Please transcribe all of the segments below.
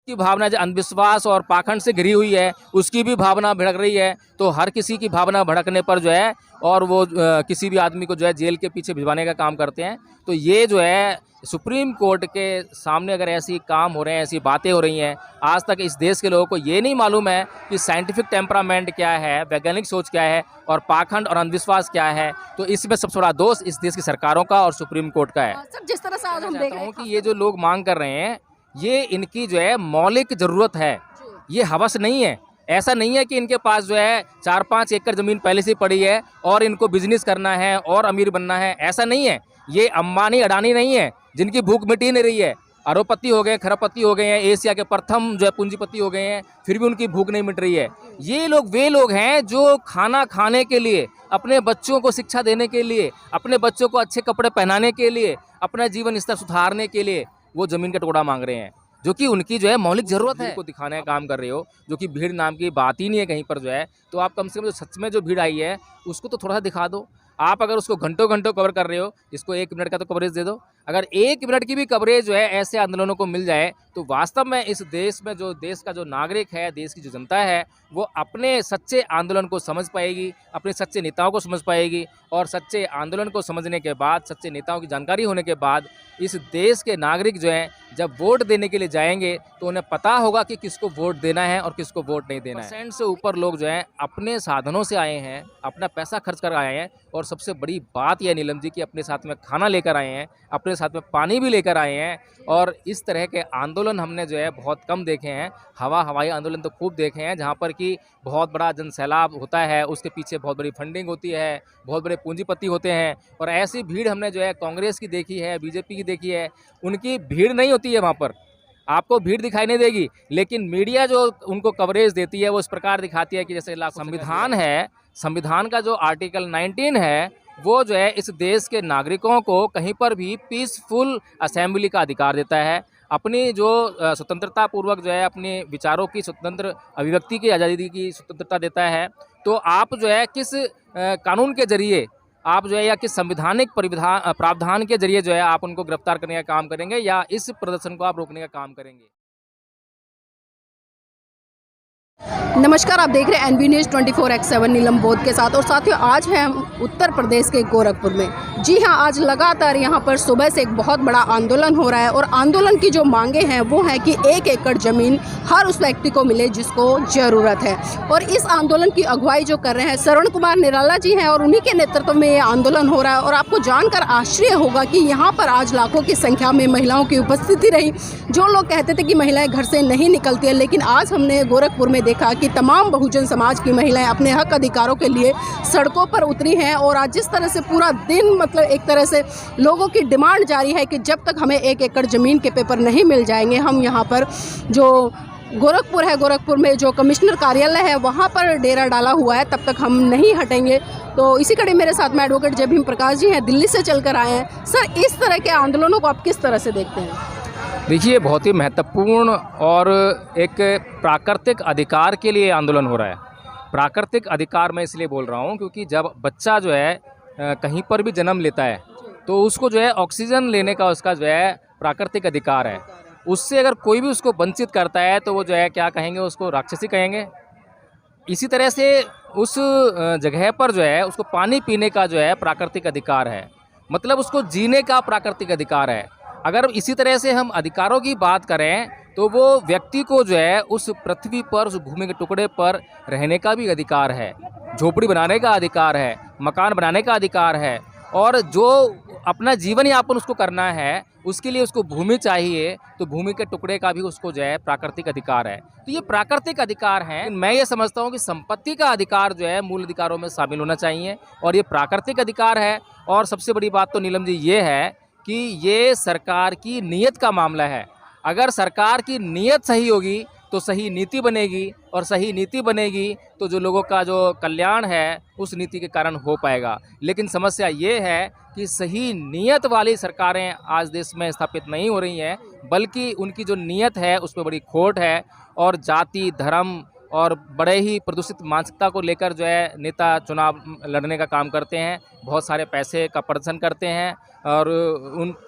की भावना जो अंधविश्वास और पाखंड से घिरी हुई है, उसकी भी भावना भड़क रही है। तो हर किसी की भावना भड़कने पर जो है और वो किसी भी आदमी को जो है जेल के पीछे भिजवाने का काम करते हैं। तो ये जो है सुप्रीम कोर्ट के सामने अगर ऐसी काम हो रहे हैं, ऐसी बातें हो रही हैं, आज तक इस देश के लोगों को ये नहीं मालूम है कि साइंटिफिक टेम्परामेंट क्या है, वैज्ञानिक सोच क्या है और पाखंड और अंधविश्वास क्या है। तो इसमें सबसे बड़ा दोष इस देश की सरकारों का और सुप्रीम कोर्ट का है। सर, जिस तरह से आज हम देख रहे हैं कि ये जो लोग मांग कर रहे हैं, ये इनकी जो है मौलिक ज़रूरत है, ये हवस नहीं है। ऐसा नहीं है कि इनके पास जो है 4-5 एकड़ ज़मीन पहले से पड़ी है और इनको बिजनेस करना है और अमीर बनना है, ऐसा नहीं है। ये अंबानी अडानी नहीं है जिनकी भूख मिट ही नहीं रही है। अरबपति हो गए, खरबपति हो गए हैं, एशिया के प्रथम जो है पूंजीपति हो गए हैं, फिर भी उनकी भूख नहीं मिट रही है। ये लोग वे लोग हैं जो खाना खाने के लिए, अपने बच्चों को शिक्षा देने के लिए, अपने बच्चों को अच्छे कपड़े पहनाने के लिए, अपना जीवन स्तर सुधारने के लिए वो ज़मीन का टुकड़ा मांग रहे हैं, जो कि उनकी जो है मौलिक ज़रूरत है। को दिखाने का काम कर रहे हो, जो कि भीड़ नाम की बात ही नहीं है कहीं पर जो है। तो आप कम से कम जो सच में जो भीड़ आई है उसको तो थोड़ा सा दिखा दो। आप अगर उसको घंटों घंटों कवर कर रहे हो, इसको 1 मिनट का तो कवरेज दे दो। अगर 1 मिनट की भी कवरेज जो है ऐसे आंदोलनों को मिल जाए तो वास्तव में इस देश में जो देश का जो नागरिक है, देश की जो जनता है, वो अपने सच्चे आंदोलन को समझ पाएगी, अपने सच्चे नेताओं को समझ पाएगी। और सच्चे आंदोलन को समझने के बाद, सच्चे नेताओं की जानकारी होने के बाद इस देश के नागरिक जो हैं जब वोट देने के लिए जाएंगे तो उन्हें पता होगा कि किसको वोट देना है और किसको वोट नहीं देना है। % से ऊपर लोग जो हैं अपने साधनों से आए हैं, अपना पैसा खर्च कर आए हैं। और सबसे बड़ी बात यह नीलम जी कि अपने साथ में खाना लेकर आए हैं, अपने साथ में पानी भी लेकर आए हैं। और इस तरह के आंदोलन हमने जो है बहुत कम देखे हैं। हवाई आंदोलन तो खूब देखे हैं, जहाँ पर कि बहुत बड़ा जनसैलाब होता है, उसके पीछे बहुत बड़ी फंडिंग होती है, बहुत बड़े पूंजीपति होते हैं। और ऐसी भीड़ हमने जो है कांग्रेस की देखी है, बीजेपी की देखी है। उनकी भीड़ नहीं होती है वहाँ पर, आपको भीड़ दिखाई नहीं देगी, लेकिन मीडिया जो उनको कवरेज देती है वो इस प्रकार दिखाती है कि जैसे संविधान है, संविधान का जो आर्टिकल 19 है वो जो है इस देश के नागरिकों को कहीं पर भी पीसफुल असेंबली का अधिकार देता है, अपनी जो स्वतंत्रता पूर्वक जो है अपने विचारों की स्वतंत्र अभिव्यक्ति की आज़ादी की स्वतंत्रता देता है। तो आप जो है किस कानून के जरिए आप जो है या किस संवैधानिक प्रावधान के जरिए जो है आप उनको गिरफ्तार करने का काम करेंगे या इस प्रदर्शन को आप रोकने का काम करेंगे? नमस्कार, आप देख रहे हैं एनबी न्यूज़ 24x7 नीलम बोध के साथ। और साथियों, आज है हम उत्तर प्रदेश के गोरखपुर में। जी हां, आज लगातार यहां पर सुबह से एक बहुत बड़ा आंदोलन हो रहा है और आंदोलन की जो मांगे हैं वो है कि 1 एकड़ ज़मीन हर उस व्यक्ति को मिले जिसको ज़रूरत है। और इस आंदोलन की अगुवाई जो कर रहे हैं श्रवण कुमार निराला जी हैं और उन्हीं के नेतृत्व में ये आंदोलन हो रहा है। और आपको जानकर आश्चर्य होगा कि यहाँ पर आज लाखों की संख्या में महिलाओं की उपस्थिति रही। जो लोग कहते थे कि महिलाएँ घर से नहीं निकलती है, लेकिन आज हमने गोरखपुर में देखा कि तमाम बहुजन समाज की महिलाएं अपने हक अधिकारों के लिए सड़कों पर उतरी हैं। और आज जिस तरह से पूरा दिन मतलब एक तरह से लोगों की डिमांड जारी है कि जब तक हमें 1 एकड़ ज़मीन के पेपर नहीं मिल जाएंगे, हम यहाँ पर जो गोरखपुर है, गोरखपुर में जो कमिश्नर कार्यालय है वहाँ पर डेरा डाला हुआ है, तब तक हम नहीं हटेंगे। तो इसी कड़ी मेरे साथ में एडवोकेट जय भीम प्रकाश जी हैं, दिल्ली से चलकर आए हैं। सर, इस तरह के आंदोलनों को आप किस तरह से देखते हैं? देखिए, बहुत ही महत्वपूर्ण और एक प्राकृतिक अधिकार के लिए आंदोलन हो रहा है। प्राकृतिक अधिकार मैं इसलिए बोल रहा हूँ क्योंकि जब बच्चा जो है कहीं पर भी जन्म लेता है तो उसको जो है ऑक्सीजन लेने का उसका जो है प्राकृतिक अधिकार है। उससे अगर कोई भी उसको वंचित करता है तो वो जो है क्या कहेंगे, उसको राक्षसी कहेंगे। इसी तरह से उस जगह पर जो है उसको पानी पीने का जो है प्राकृतिक अधिकार है, मतलब उसको जीने का प्राकृतिक अधिकार है। अगर इसी तरह से हम अधिकारों की बात करें तो वो व्यक्ति को जो है उस पृथ्वी पर, उस भूमि के टुकड़े पर रहने का भी अधिकार है, झोपड़ी बनाने का अधिकार है, मकान बनाने का अधिकार है। और जो अपना जीवन यापन उसको करना है उसके लिए उसको भूमि चाहिए, तो भूमि के टुकड़े का भी उसको जो है प्राकृतिक अधिकार है। तो ये प्राकृतिक अधिकार हैं। मैं ये समझता हूँ कि संपत्ति का अधिकार जो है मूल अधिकारों में शामिल होना चाहिए और ये प्राकृतिक अधिकार है। और सबसे बड़ी बात तो नीलम जी ये है कि ये सरकार की नीयत का मामला है। अगर सरकार की नीयत सही होगी तो सही नीति बनेगी, और सही नीति बनेगी तो जो लोगों का जो कल्याण है उस नीति के कारण हो पाएगा। लेकिन समस्या ये है कि सही नीयत वाली सरकारें आज देश में स्थापित नहीं हो रही हैं, बल्कि उनकी जो नीयत है उस पर बड़ी खोट है और जाति, धर्म और बड़े ही प्रदूषित मानसिकता को लेकर जो है नेता चुनाव लड़ने का काम करते हैं, बहुत सारे पैसे का प्रदर्शन करते हैं और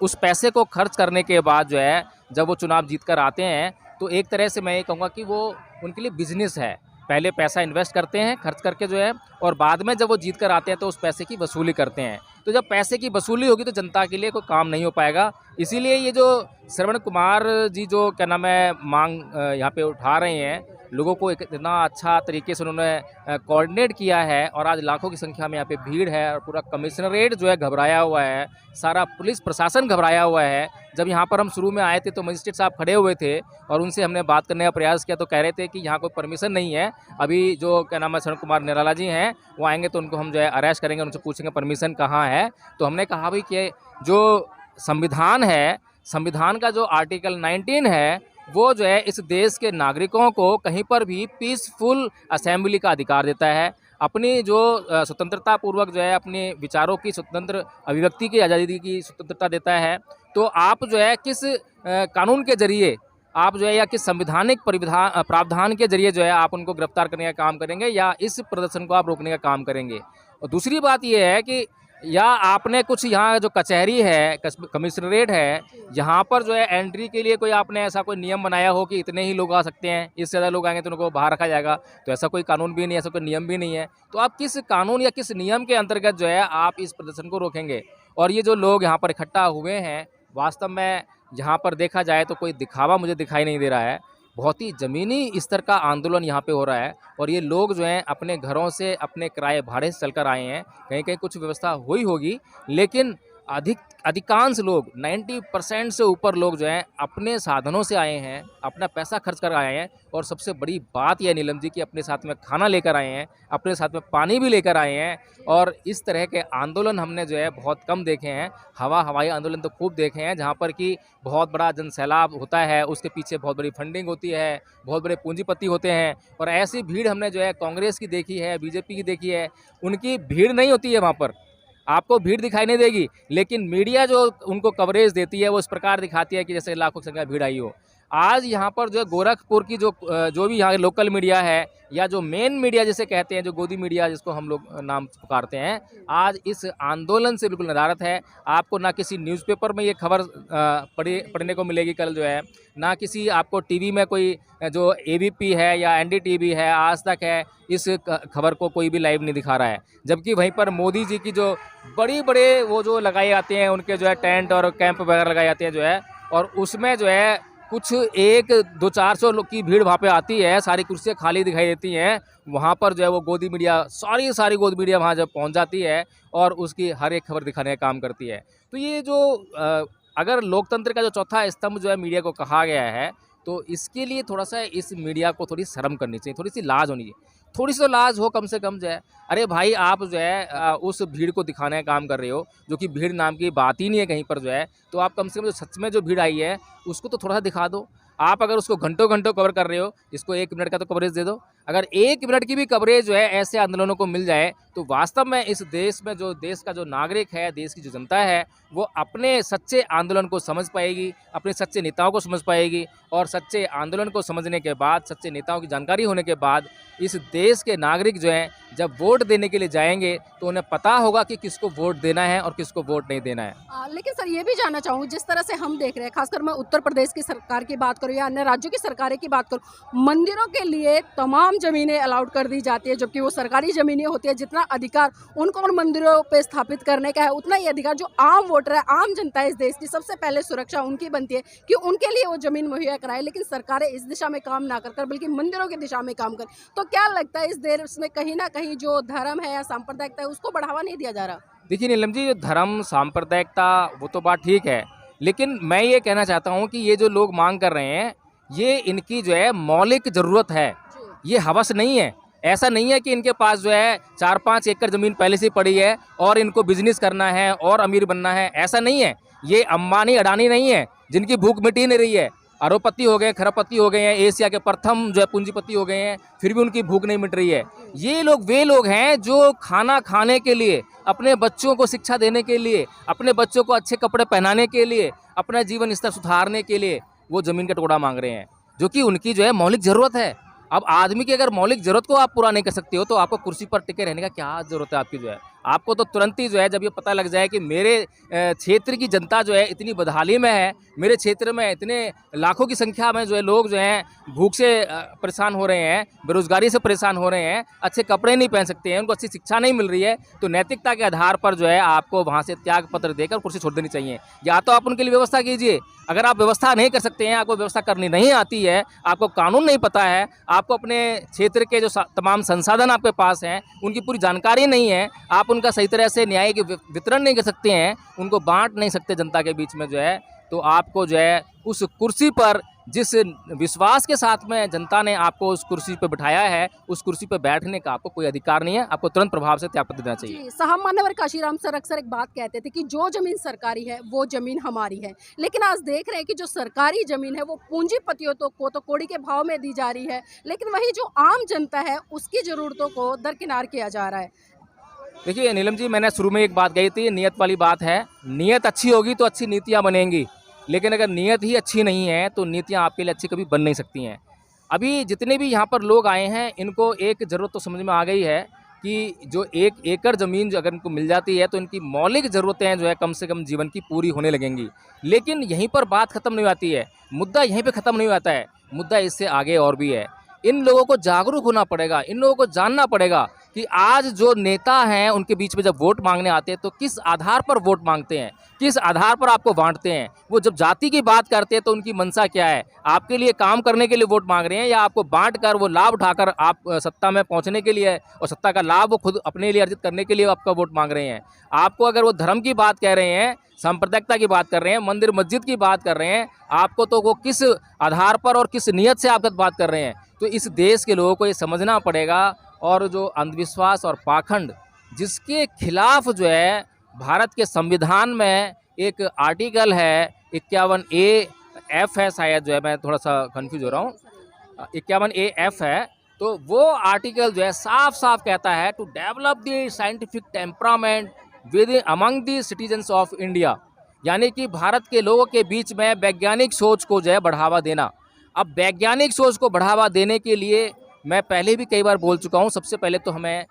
उस पैसे को खर्च करने के बाद जो है जब वो चुनाव जीत कर आते हैं तो एक तरह से मैं ये कहूँगा कि वो उनके लिए बिजनेस है। पहले पैसा इन्वेस्ट करते हैं खर्च करके जो है, और बाद में जब वो जीत कर आते हैं तो उस पैसे की वसूली करते हैं। तो जब पैसे की वसूली होगी तो जनता के लिए कोई काम नहीं हो पाएगा। इसीलिए ये जो श्रवण कुमार जी जो क्या नाम है मांग यहाँ पे उठा रहे हैं, लोगों को एक इतना अच्छा तरीके से उन्होंने कोऑर्डिनेट किया है, और आज लाखों की संख्या में यहाँ पे भीड़ है और पूरा कमिश्नरेट जो है घबराया हुआ है, सारा पुलिस प्रशासन घबराया हुआ है। जब यहाँ पर हम शुरू में आए थे तो मजिस्ट्रेट साहब खड़े हुए थे और उनसे हमने बात करने का प्रयास किया तो कह रहे थे कि यहाँ कोई परमिशन नहीं है। अभी जो क्या नाम है श्रवण कुमार निराला जी हैं वो आएंगे तो उनको हम जो है अरेस्ट करेंगे, उनसे पूछेंगे परमिशन कहाँ है। तो हमने कहा भाई कि जो संविधान है, संविधान का जो आर्टिकल 19 है वो जो है इस देश के नागरिकों को कहीं पर भी पीसफुल असेंबली का अधिकार देता है, अपनी जो स्वतंत्रता पूर्वक जो है अपने विचारों की स्वतंत्र अभिव्यक्ति की आज़ादी की स्वतंत्रता देता है। तो आप जो है किस कानून के जरिए आप जो है या किस संवैधानिक प्रावधान के जरिए जो है आप उनको गिरफ्तार करने का काम करेंगे या इस प्रदर्शन को आप रोकने का काम करेंगे। और दूसरी बात ये है कि या आपने कुछ यहाँ जो कचहरी है, कमिश्नरेट है, यहाँ पर जो है एंट्री के लिए कोई आपने ऐसा कोई नियम बनाया हो कि इतने ही लोग आ सकते हैं, इससे ज़्यादा लोग आएंगे तो उनको बाहर रखा जाएगा। तो ऐसा कोई कानून भी नहीं है, ऐसा कोई नियम भी नहीं है। तो आप किस कानून या किस नियम के अंतर्गत जो है आप इस प्रदर्शन को रोकेंगे। और ये जो लोग यहाँ पर इकट्ठा हुए हैं, वास्तव में यहाँ पर देखा जाए तो कोई दिखावा मुझे दिखाई नहीं दे रहा है। बहुत ही ज़मीनी स्तर का आंदोलन यहाँ पे हो रहा है, और ये लोग जो हैं अपने घरों से अपने किराए भाड़े से चलकर आए हैं। कहीं कहीं कुछ व्यवस्था हुई होगी, लेकिन अधिकांश लोग 90% से ऊपर लोग जो हैं अपने साधनों से आए हैं, अपना पैसा खर्च कर आए हैं। और सबसे बड़ी बात यह नीलम जी कि अपने साथ में खाना लेकर आए हैं, अपने साथ में पानी भी लेकर आए हैं। और इस तरह के आंदोलन हमने जो है बहुत कम देखे हैं। हवाई आंदोलन तो खूब देखे हैं, जहाँ पर कि बहुत बड़ा जनसैलाब होता है, उसके पीछे बहुत बड़ी फंडिंग होती है, बहुत बड़े पूंजीपति होते हैं। और ऐसी भीड़ हमने जो है कांग्रेस की देखी है, बीजेपी की देखी है। उनकी भीड़ नहीं होती है वहाँ पर, आपको भीड़ दिखाई नहीं देगी, लेकिन मीडिया जो उनको कवरेज देती है वो इस प्रकार दिखाती है कि जैसे लाखों की संख्या भीड़ आई हो। आज यहाँ पर जो गोरखपुर की जो भी यहाँ लोकल मीडिया है या जो मेन मीडिया जिसे कहते हैं, जो गोदी मीडिया जिसको हम लोग नाम पुकारते हैं, आज इस आंदोलन से बिल्कुल नदारत है। आपको ना किसी न्यूज़पेपर में ये खबर पढ़ने को मिलेगी कल जो है, ना किसी आपको टीवी में कोई जो एबीपी है या एनडीटीवी है, आज तक है, इस खबर को कोई भी लाइव नहीं दिखा रहा है। जबकि वहीं पर मोदी जी की जो बड़े वो जो लगाए जाते हैं, उनके जो है टेंट और कैंप वगैरह लगाए जाते हैं जो है, और उसमें जो है कुछ 100-200-400 लोग की भीड़ वहाँ पे आती है, सारी कुर्सियाँ खाली दिखाई देती हैं। वहाँ पर जो है वो गोदी मीडिया सारी गोदी मीडिया वहाँ जब पहुँच जाती है और उसकी हर एक खबर दिखाने का काम करती है। तो ये जो अगर लोकतंत्र का जो चौथा स्तंभ जो है मीडिया को कहा गया है, तो इसके लिए थोड़ा सा इस मीडिया को थोड़ी शर्म करनी चाहिए, थोड़ी सी लाज होनी चाहिए। थोड़ी सी तो लाज हो कम से कम जो है। अरे भाई, आप जो है उस भीड़ को दिखाने का काम कर रहे हो, जो कि भीड़ नाम की बात ही नहीं है कहीं पर जो है। तो आप कम से कम जो सच में जो भीड़ आई है उसको तो थोड़ा सा दिखा दो। आप अगर उसको घंटों कवर कर रहे हो, इसको 1 मिनट का तो कवरेज दे दो। अगर 1 मिनट की भी कवरेज जो है ऐसे आंदोलनों को मिल जाए, तो वास्तव में इस देश में जो देश का जो नागरिक है, देश की जो जनता है, वो अपने सच्चे आंदोलन को समझ पाएगी, अपने सच्चे नेताओं को समझ पाएगी। और सच्चे आंदोलन को समझने के बाद, सच्चे नेताओं की जानकारी होने के बाद, इस देश के नागरिक जो हैं जब वोट देने के लिए जाएंगे तो उन्हें पता होगा कि किसको वोट देना है और किसको वोट नहीं देना है। लेकिन सर, ये भी जानना चाहूँगी, जिस तरह से हम देख रहे हैं, खासकर मैं उत्तर प्रदेश की सरकार की बात करूँ या अन्य राज्यों की सरकारें की बात करूँ, मंदिरों के लिए तमाम ज़मीनें अलाउड कर दी जाती है, जबकि वो सरकारी ज़मीनें होती है। जितना अधिकार उनको उन मंदिरों पे स्थापित करने का है, उतना ही अधिकार जो आम वोटर है, आम जनता है इस देश की, सबसे पहले सुरक्षा उनकी बनती है कि उनके लिए वो ज़मीन मुहैया कराए। लेकिन सरकारें इस दिशा में काम ना कर बल्कि मंदिरों की दिशा में काम कर। तो क्या लगता है इस देश में कहीं ना कहीं जो धर्म है या सांप्रदायिकता है उसको बढ़ावा नहीं दिया जा रहा? देखिए नीलम जी, धर्म सांप्रदायिकता वो तो बात ठीक है, लेकिन मैं ये कहना चाहता हूँ कि ये जो लोग मांग कर रहे हैं, ये इनकी जो है मौलिक ज़रूरत है, ये हवस नहीं है। ऐसा नहीं है कि इनके पास जो है 4-5 एकड़ ज़मीन पहले से पड़ी है और इनको बिजनेस करना है और अमीर बनना है, ऐसा नहीं है। ये अंबानी अडानी नहीं है जिनकी भूख मिट ही नहीं रही है। अरबपति हो गए, खरबपति हो गए हैं, एशिया के प्रथम जो है पूंजीपति हो गए हैं, फिर भी उनकी भूख नहीं मिट रही है। ये लोग वे लोग हैं जो खाना खाने के लिए, अपने बच्चों को शिक्षा देने के लिए, अपने बच्चों को अच्छे कपड़े पहनाने के लिए, अपना जीवन स्तर सुधारने के लिए वो ज़मीन का टुकड़ा मांग रहे हैं, जो कि उनकी जो है मौलिक ज़रूरत है। अब आदमी की अगर मौलिक ज़रूरत को आप पूरा नहीं कर सकते हो तो आपको कुर्सी पर टिके रहने का क्या ज़रूरत है आपकी जो है। आपको तो तुरंत ही जो है जब ये पता लग जाए कि मेरे क्षेत्र की जनता जो है इतनी बदहाली में है, मेरे क्षेत्र में इतने लाखों की संख्या में जो है लोग जो हैं भूख से परेशान हो रहे हैं, बेरोजगारी से परेशान हो रहे हैं, अच्छे कपड़े नहीं पहन सकते हैं, उनको अच्छी शिक्षा नहीं मिल रही है, तो नैतिकता के आधार पर जो है आपको वहाँ से त्याग पत्र देकर कुर्सी छोड़ देनी चाहिए। या तो आप उनके लिए व्यवस्था कीजिए, अगर आप व्यवस्था नहीं कर सकते हैं, आपको व्यवस्था करनी नहीं आती है, आपको कानून नहीं पता है, आपको अपने क्षेत्र के जो तमाम संसाधन आपके पास हैं उनकी पूरी जानकारी नहीं है, आप उनका सही तरह से न्याय के वितरण नहीं कर सकते हैं, उनको बांट नहीं सकते जनता के बीच में जो है, तो आपको जो है उस कुर्सी पर जिस विश्वास के साथ में जनता ने आपको उस कुर्सी पर बिठाया है, उस कुर्सी पर बैठने का आपको कोई अधिकार नहीं है। आपको तुरंत प्रभाव से त्यागपत्र देना चाहिए। साहब मान्यवर काशीराम सर अक्सर एक बात कहते थे कि जो जमीन सरकारी है वो जमीन हमारी है, लेकिन आज देख रहे हैं कि जो सरकारी जमीन है वो पूंजीपतियों को तो कौड़ी के भाव में दी जा रही है, लेकिन वही जो आम जनता है उसकी ज़रूरतों को दरकिनार किया जा रहा है। देखिए नीलम जी, मैंने शुरू में एक बात कही थी, नियत वाली बात है। नियत अच्छी होगी तो अच्छी नीतियाँ बनेंगी, लेकिन अगर नियत ही अच्छी नहीं है तो नीतियाँ आपके लिए अच्छी कभी बन नहीं सकती हैं। अभी जितने भी यहाँ पर लोग आए हैं इनको एक ज़रूरत तो समझ में आ गई है कि जो 1 एकड़ ज़मीन जो अगर इनको मिल जाती है तो इनकी मौलिक ज़रूरतें जो है कम से कम जीवन की पूरी होने लगेंगी। लेकिन यहीं पर बात ख़त्म नहीं आती है, मुद्दा यहीं पे ख़त्म नहीं आता है, मुद्दा इससे आगे और भी है। इन लोगों को जागरूक होना पड़ेगा, इन लोगों को जानना पड़ेगा कि आज जो नेता हैं उनके बीच में जब वोट मांगने आते हैं तो किस आधार पर वोट मांगते हैं, किस आधार पर आपको बांटते हैं। वो जब जाति की बात करते हैं तो उनकी मंशा क्या है, आपके लिए काम करने के लिए वोट मांग रहे हैं या आपको बांट कर वो लाभ उठाकर आप सत्ता में पहुंचने के लिए और सत्ता का लाभ वो खुद अपने लिए अर्जित करने के लिए आपका वोट मांग रहे हैं। आपको अगर वो धर्म की बात कह रहे हैं, सांप्रदायिकता की बात कर रहे हैं, मंदिर मस्जिद की बात कर रहे हैं, आपको तो वो किस आधार पर और किस नियत से आपके बात कर रहे हैं। तो इस देश के लोगों को ये समझना पड़ेगा। और जो अंधविश्वास और पाखंड जिसके खिलाफ जो है भारत के संविधान में एक आर्टिकल है 51A(F) है, शायद जो है मैं थोड़ा सा कंफ्यूज हो रहा हूँ, 51A(F) है, तो वो आर्टिकल जो है साफ साफ कहता है to develop the scientific temperament with among the citizens of India, यानी कि भारत के लोगों के बीच में वैज्ञानिक सोच को जो है बढ़ावा देना। अब वैज्ञानिक सोच को बढ़ावा देने के लिए मैं पहले भी कई बार बोल चुका हूँ, सबसे पहले तो हमें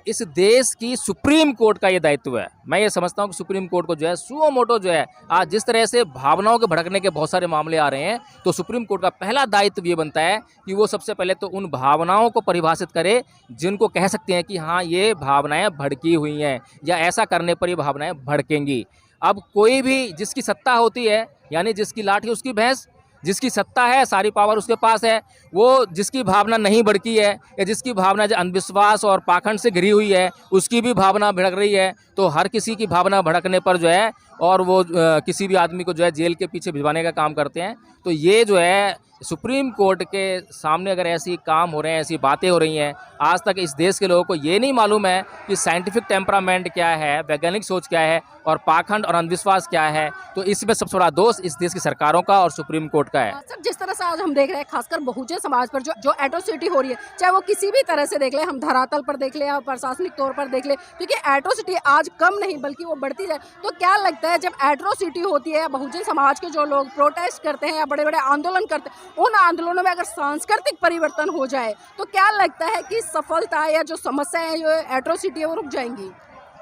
इस देश की सुप्रीम कोर्ट का ये दायित्व है। मैं ये समझता हूँ कि सुप्रीम कोर्ट को जो है सुओ मोटो जो है, आज जिस तरह से भावनाओं के भड़कने के बहुत सारे मामले आ रहे हैं, तो सुप्रीम कोर्ट का पहला दायित्व ये बनता है कि वो सबसे पहले तो उन भावनाओं को परिभाषित करे जिनको कह सकते हैं कि हाँ ये भावनाएं भड़की हुई हैं या ऐसा करने पर ये भावनाएं भड़केंगी। अब कोई भी जिसकी सत्ता होती है, यानी जिसकी लाठी उसकी भैंस, जिसकी सत्ता है सारी पावर उसके पास है, वो जिसकी भावना नहीं भड़की है या जिसकी भावना जो अंधविश्वास और पाखंड से घिरी हुई है उसकी भी भावना भड़क रही है, तो हर किसी की भावना भड़कने पर जो है और वो किसी भी आदमी को जो है जेल के पीछे भिजवाने का काम करते हैं। तो ये जो है सुप्रीम कोर्ट के सामने अगर ऐसी काम हो रहे हैं, ऐसी बातें हो रही हैं, आज तक इस देश के लोगों को ये नहीं मालूम है कि साइंटिफिक टेम्परामेंट क्या है, वैज्ञानिक सोच क्या है और पाखंड और अंधविश्वास क्या है, तो इसमें सबसे बड़ा दोष इस देश की सरकारों का और सुप्रीम कोर्ट का है। सर, जिस तरह से आज हम देख रहे हैं खासकर बहुजन समाज पर जो एट्रोसिटी हो रही है, चाहे वो किसी भी तरह से देख ले, हम धरातल पर देख ले या प्रशासनिक तौर पर देख ले, क्योंकि एट्रोसिटी आज कम नहीं बल्कि वो बढ़ती जाए, तो क्या लगता है जब एट्रोसिटी होती है, बहुजन समाज के जो लोग प्रोटेस्ट करते हैं या बड़े बड़े आंदोलन करते हैं, उन आंदोलनों में अगर सांस्कृतिक परिवर्तन हो जाए तो क्या लगता है कि सफलता या जो समस्या है, जो एट्रोसिटी है, वो रुक जाएंगी?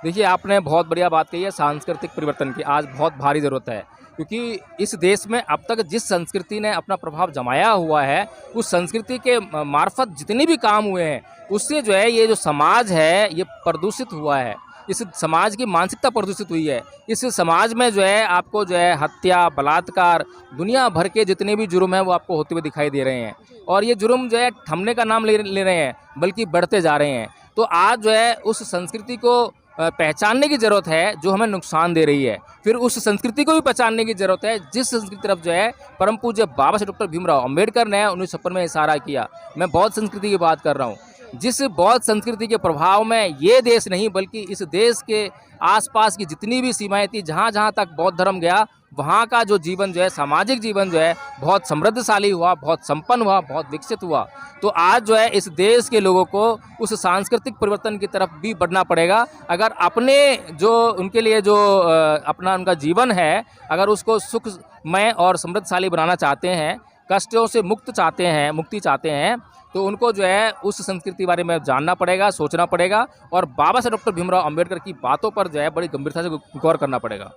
देखिए, आपने बहुत बढ़िया बात कही है, सांस्कृतिक परिवर्तन की आज बहुत भारी ज़रूरत है, क्योंकि इस देश में अब तक जिस संस्कृति ने अपना प्रभाव जमाया हुआ है, उस संस्कृति के मार्फत जितने भी काम हुए हैं उससे जो है ये जो समाज है ये प्रदूषित हुआ है, इस समाज की मानसिकता प्रदूषित हुई है। इस समाज में जो है आपको जो है हत्या, बलात्कार, दुनिया भर के जितने भी जुर्म हैं वो आपको होते हुए दिखाई दे रहे हैं, और ये जुर्म जो है थमने का नाम ले रहे हैं बल्कि बढ़ते जा रहे हैं। तो आज जो है उस संस्कृति को पहचानने की ज़रूरत है जो हमें नुकसान दे रही है, फिर उस संस्कृति को भी पहचानने की ज़रूरत है जिस संस्कृति तरफ जो है परम पूज्य बाबा साहब डॉक्टर भीमराव अम्बेडकर ने 1956 में इशारा किया। मैं बौद्ध संस्कृति की बात कर रहा हूँ, जिस बौद्ध संस्कृति के प्रभाव में ये देश नहीं बल्कि इस देश के आसपास की जितनी भी सीमाएं थी, जहाँ जहाँ तक बौद्ध धर्म गया वहाँ का जो जीवन जो है, सामाजिक जीवन जो है बहुत समृद्धशाली हुआ, बहुत संपन्न हुआ, बहुत विकसित हुआ। तो आज जो है इस देश के लोगों को उस सांस्कृतिक परिवर्तन की तरफ भी बढ़ना पड़ेगा। अगर अपने जो उनके लिए जो अपना उनका जीवन है, अगर उसको सुखमय और समृद्धशाली बनाना चाहते हैं कष्टों से मुक्ति चाहते हैं तो उनको जो है उस संस्कृति के बारे में जानना पड़ेगा, सोचना पड़ेगा और बाबा साहब डॉक्टर भीमराव अंबेडकर की बातों पर जो है बड़ी गंभीरता से गौर करना पड़ेगा।